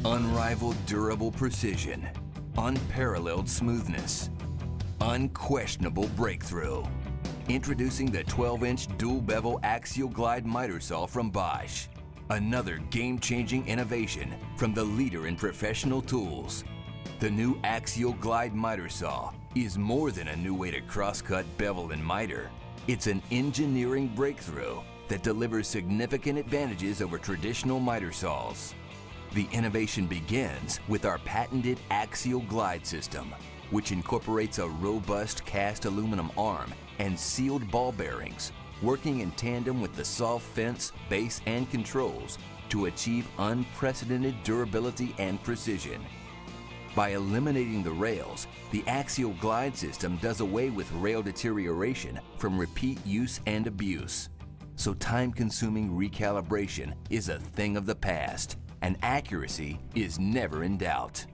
Unrivaled durable precision, unparalleled smoothness, unquestionable breakthrough. Introducing the 12-inch dual-bevel axial glide miter saw from Bosch. Another game-changing innovation from the leader in professional tools. The new axial glide miter saw is more than a new way to cross-cut, bevel, and miter. It's an engineering breakthrough that delivers significant advantages over traditional miter saws. The innovation begins with our patented axial glide system, which incorporates a robust cast aluminum arm and sealed ball bearings, working in tandem with the saw fence, base, and controls to achieve unprecedented durability and precision. By eliminating the rails, the axial glide system does away with rail deterioration from repeat use and abuse. So time-consuming recalibration is a thing of the past, and accuracy is never in doubt.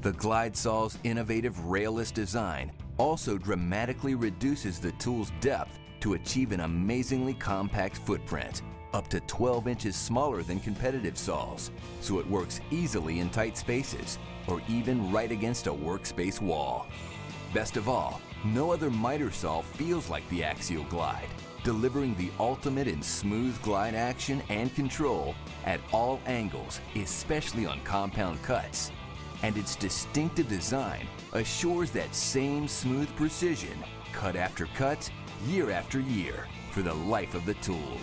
The glide saw's innovative railless design also dramatically reduces the tool's depth to achieve an amazingly compact footprint, up to 12 inches smaller than competitive saws, so it works easily in tight spaces or even right against a workspace wall. Best of all, no other miter saw feels like the axial glide, delivering the ultimate in smooth glide action and control at all angles, especially on compound cuts. And its distinctive design assures that same smooth precision, cut after cut, year after year, for the life of the tool.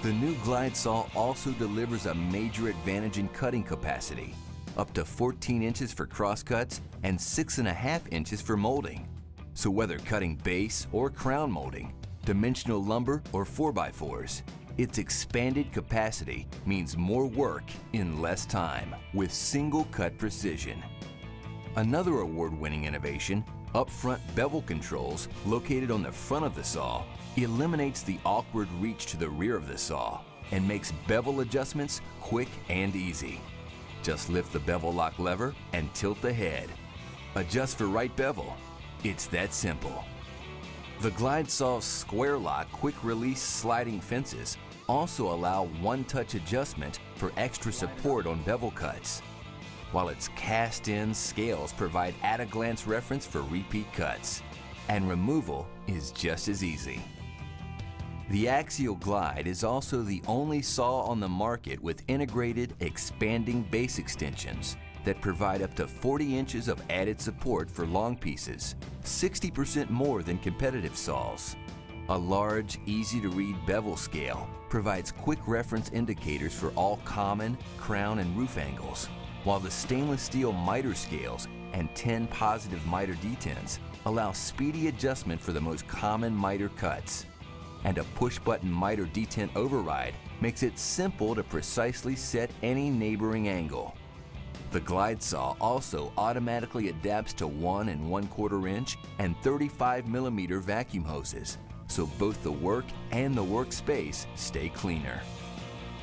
The new glide saw also delivers a major advantage in cutting capacity, up to 14 inches for crosscuts and 6.5 inches for molding. So whether cutting base or crown molding, dimensional lumber or 4x4s, its expanded capacity means more work in less time with single cut precision. Another award-winning innovation, upfront bevel controls located on the front of the saw, eliminates the awkward reach to the rear of the saw and makes bevel adjustments quick and easy. Just lift the bevel lock lever and tilt the head. Adjust for right bevel. It's that simple. The glide saw's square lock quick release sliding fences also allow one-touch adjustment for extra support on bevel cuts, while its cast-in scales provide at-a-glance reference for repeat cuts, and removal is just as easy. The axial glide is also the only saw on the market with integrated expanding base extensions that provide up to 40 inches of added support for long pieces, 60% more than competitive saws. A large, easy-to-read bevel scale provides quick reference indicators for all common, crown, and roof angles, while the stainless steel miter scales and 10 positive miter detents allow speedy adjustment for the most common miter cuts. And a push-button miter detent override makes it simple to precisely set any neighboring angle. The glide saw also automatically adapts to 1 1/4 inch and 35mm vacuum hoses, so both the work and the workspace stay cleaner.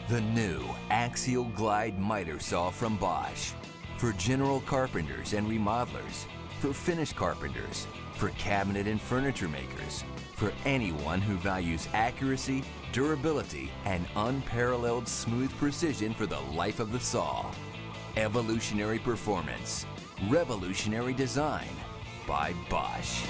The new axial glide miter saw from Bosch, for general carpenters and remodelers, for finish carpenters, for cabinet and furniture makers, for anyone who values accuracy, durability, and unparalleled smooth precision for the life of the saw. Evolutionary performance, revolutionary design by Bosch.